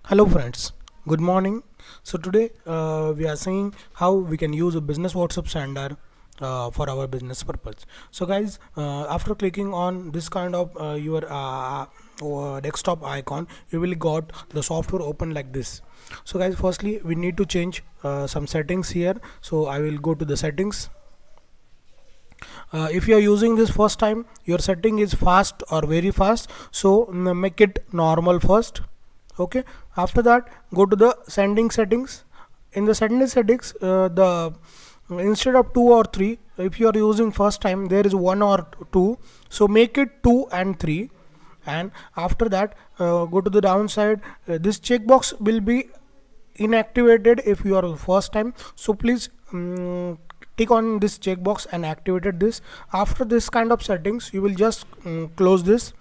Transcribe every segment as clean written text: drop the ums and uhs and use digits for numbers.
Hello friends, good morning. So today we are seeing how we can use a business WhatsApp sender for our business purpose. So guys, after clicking on this kind of your desktop icon, you will got the software open like this. So guys, firstly we need to change some settings here. So I will go to the settings. If you are using this first time, your setting is fast or very fast, so make it normal first. Okay, after that go to the sending settings. In the sending settings, the instead of 2 or 3, if you are using first time, there is 1 or 2, so make it 2 and 3. And after that, go to the downside. This checkbox will be inactivated if you are first time, so please tick on this checkbox and activated this. After this kind of settings, you will just close this.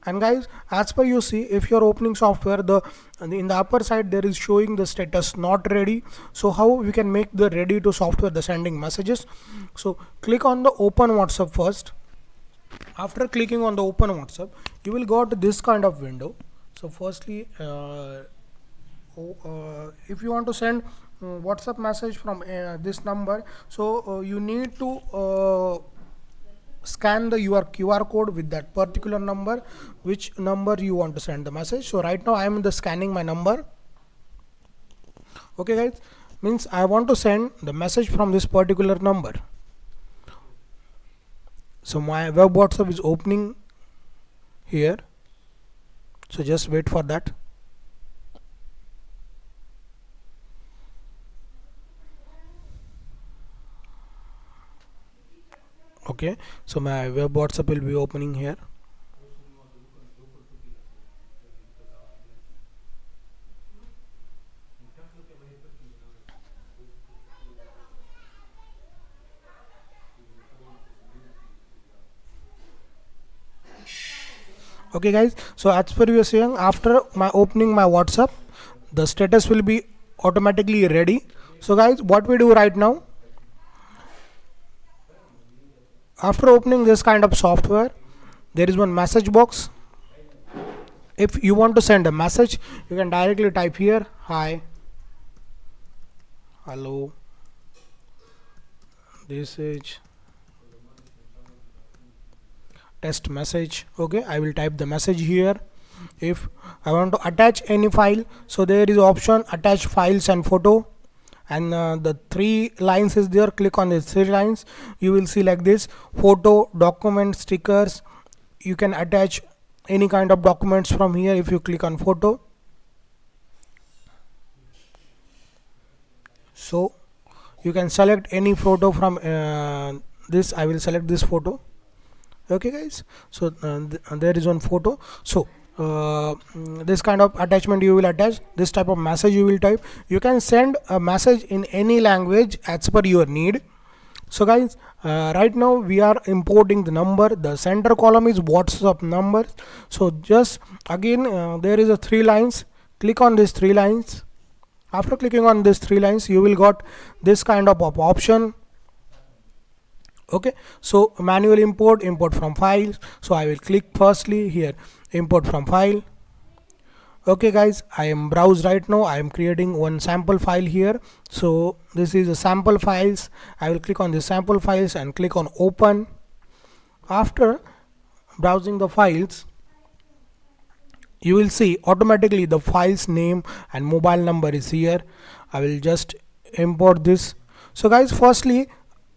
And guys, as per you see, if you're opening software, the in the upper side there is showing the status not ready. So how we can make the ready to software the sending messages? So click on the open WhatsApp first. After clicking on the open WhatsApp, you will got this kind of window. So firstly, if you want to send WhatsApp message from this number, so you need to scan the your QR code with that particular number, which number you want to send the message. So right now I am scanning my number. Okay guys, means I want to send the message from this particular number. So my web WhatsApp is opening here, so just wait for that. Okay, so my web WhatsApp will be opening here. Okay guys, so as per you are saying, after my opening my WhatsApp, the status will be automatically ready. So guys, what we do right now, after opening this kind of software, there is one message box. If you want to send a message, you can directly type here, hi, hello, this is test message. Okay, I will type the message here. If I want to attach any file, so there is option attach files and photo, and the 3 lines is there. Click on these 3 lines, you will see like this: photo, document, stickers. You can attach any kind of documents from here. If you click on photo, so you can select any photo from this. I will select this photo. Okay guys, so there is one photo. So this kind of attachment you will attach, this type of message you will type. You can send a message in any language as per your need. So guys, right now we are importing the number. The center column is WhatsApp number. So just again, there is a 3 lines. Click on these 3 lines. After clicking on these 3 lines, you will got this kind of option. Okay, so manual import from files. So I will click firstly here, import from file. Okay guys, I am browse right now. I am creating one sample file here. So this is a sample files. I will click on the sample files and click on open. After browsing the files, you will see automatically the file's name and mobile number is here. I will just import this. So guys, firstly,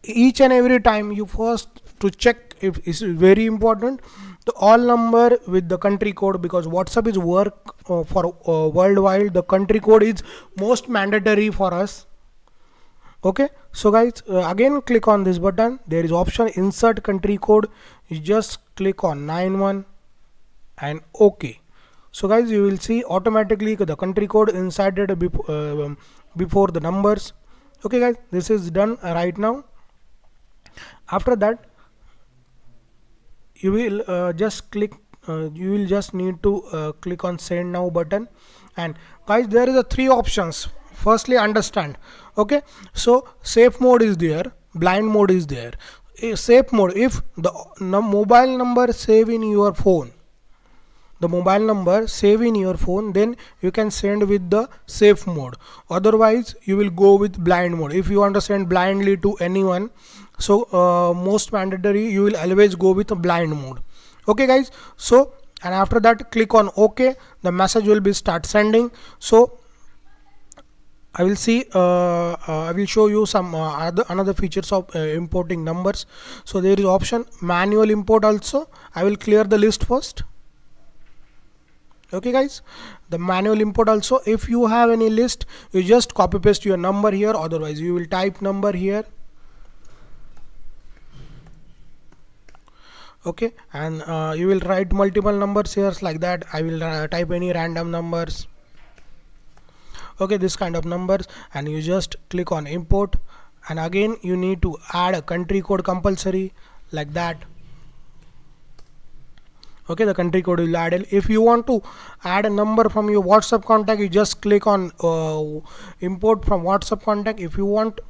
each and every time you first to check, if it's very important, the all number with the country code, because WhatsApp is work for worldwide. The country code is most mandatory for us. Okay, so guys, again click on this button. There is option insert country code. You just click on 91 and OK. So guys, you will see automatically the country code inserted before the numbers. Okay guys, this is done right now. After that, you will just click, you will just need to click on send now button. And guys, there is a 3 options. Firstly, understand. Okay, so safe mode is there, blind mode is there. Safe mode, if the mobile number save in your phone, the mobile number, save in your phone, then you can send with the safe mode. Otherwise you will go with blind mode. If you want to send blindly to anyone, so most mandatory you will always go with a blind mode. Okay guys, so and after that click on OK. The message will be start sending. So I will see I will show you some another features of importing numbers. So there is option manual import also. I will clear the list first. Okay guys, the manual import also, if you have any list, you just copy paste your number here, otherwise you will type number here. Okay, and you will write multiple numbers here like that. I will type any random numbers. Okay, this kind of numbers, and you just click on import, and again you need to add a country code compulsory like that. Okay, the country code will add it. If you want to add a number from your WhatsApp contact, you just click on import from WhatsApp contact. If you want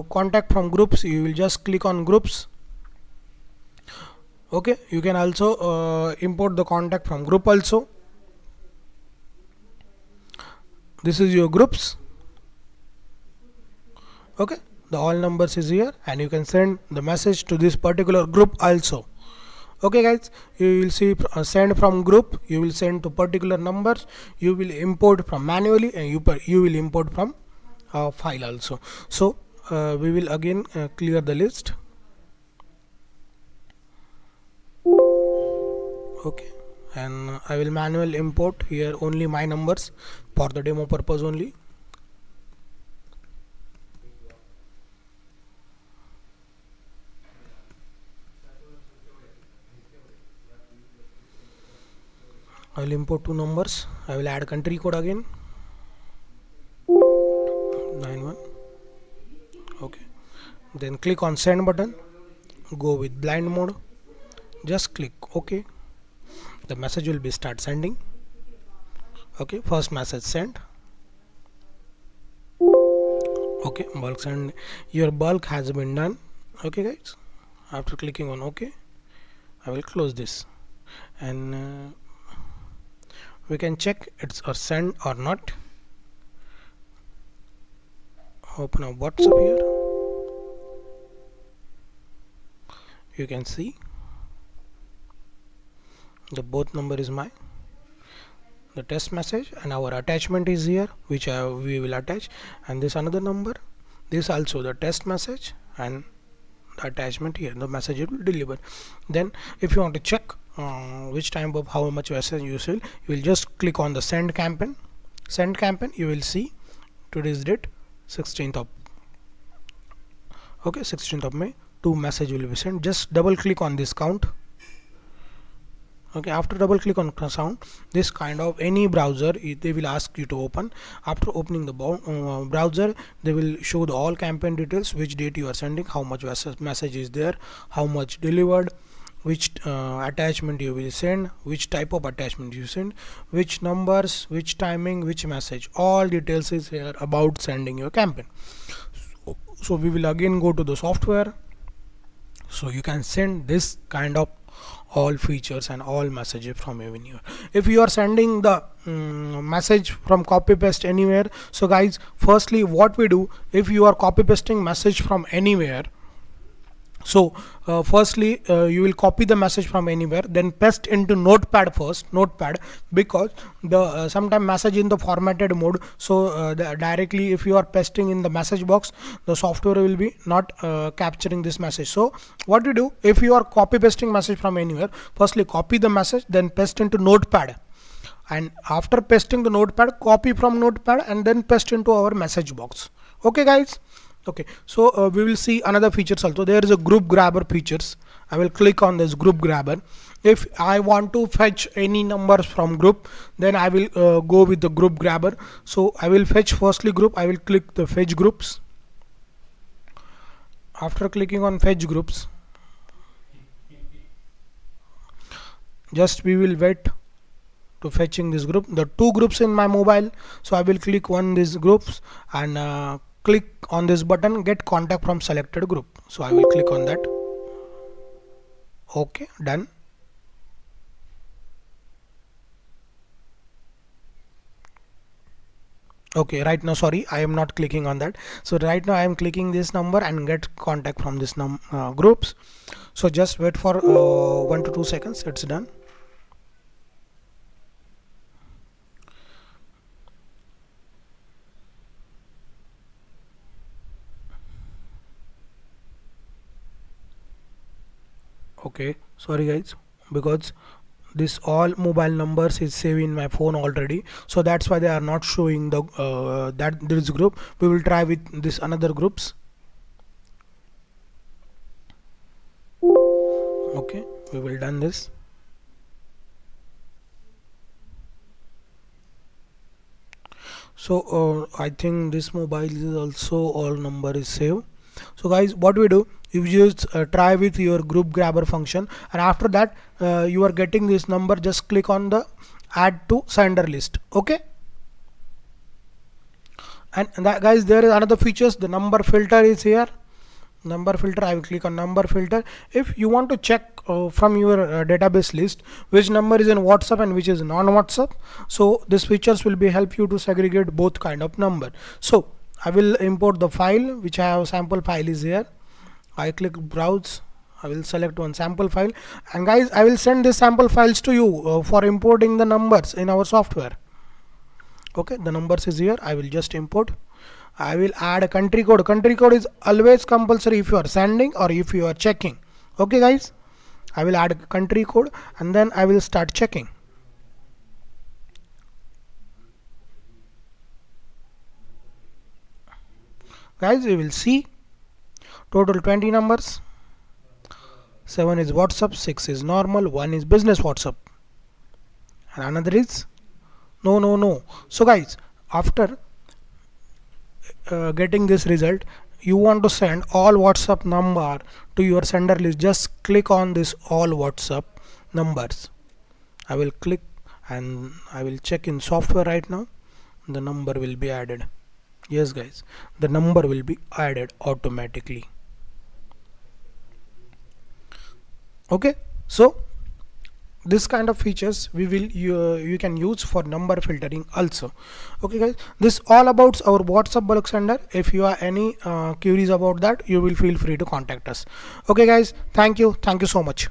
contact from groups, you will just click on groups. Okay, you can also import the contact from group also. This is your groups. Okay, the all numbers is here, and you can send the message to this particular group also. Okay guys, you will see send from group, you will send to particular numbers, you will import from manually, and you will import from file also. So we will again clear the list. Okay, and I will manual import here only my numbers for the demo purpose only. I will import two numbers. I will add country code again, 91. Okay, then click on send button, go with blind mode, just click OK. The message will be start sending. Okay, first message sent. Okay, bulk send, your bulk has been done. Okay guys, after clicking on OK, I will close this, and we can check it's a send or not. Open up WhatsApp here. You can see the both number is my the test message, and our attachment is here, which we will attach, and this another number, this also the test message, and the attachment here, the message will deliver. Then if you want to check which type of how much message you will just click on the send campaign. Send campaign, you will see today's date 16th of 16th of May, 2 message will be sent. Just double click on this count. Okay, after double click on sound, this kind of any browser they will ask you to open. After opening the browser, they will show the all campaign details, which date you are sending, how much message is there, how much delivered, which attachment you will send, which type of attachment you send, which numbers, which timing, which message, all details is here about sending your campaign. So we will again go to the software, so you can send this kind of all features and all messages from anywhere. If you are sending the message from copy paste anywhere, so guys, firstly what we do, if you are copy pasting message from anywhere, so firstly you will copy the message from anywhere, then paste into notepad first, notepad, because the sometime message in the formatted mode, so directly if you are pasting in the message box, the software will be not capturing this message. So what you do, if you are copy pasting message from anywhere, firstly copy the message, then paste into notepad, and after pasting the notepad, copy from notepad and then paste into our message box. Okay guys. Okay, so we will see another features also. There is a group grabber features. I will click on this group grabber. If I want to fetch any numbers from group, then I will go with the group grabber. So I will fetch firstly group. I will click the fetch groups. After clicking on fetch groups, just we will wait to fetching this group. The 2 groups in my mobile, so I will click on these groups and click on this button, get contact from selected group. So I will click on that. Okay, done. Okay, right now, sorry, I am not clicking on that. So right now I am clicking this number and get contact from this groups. So just wait for 1 to 2 seconds. It's done. Okay, sorry guys, because this all mobile numbers is saved in my phone already, so that's why they are not showing the that this group. We will try with this another groups. Okay, we will done this. So I think this mobile is also all number is saved. So guys, what we do, you just try with your group grabber function, and after that you are getting this number, just click on the add to sender list. Okay, and that, guys, there is another features. The number filter is here. Number filter, I will click on number filter. If you want to check from your database list which number is in WhatsApp and which is non-WhatsApp, so this features will be help you to segregate both kind of number. So I will import the file which I have. Sample file is here. I click browse. I will select one sample file, and guys, I will send this sample files to you for importing the numbers in our software. Okay, the numbers is here. I will just import. I will add a country code. Country code is always compulsory if you are sending or if you are checking. Okay guys, I will add a country code and then I will start checking. Guys, you will see total 20 numbers. 7 is WhatsApp, 6 is normal, 1 is business WhatsApp, and another is no. So guys, after getting this result, you want to send all WhatsApp number to your sender list, just click on this all WhatsApp numbers. I will click and I will check in software right now. The number will be added. Yes guys, the number will be added automatically. Okay, so this kind of features you can use for number filtering also. Okay guys, this all about our WhatsApp bulk sender. If you are any queries about that, you will feel free to contact us. Okay guys, thank you so much.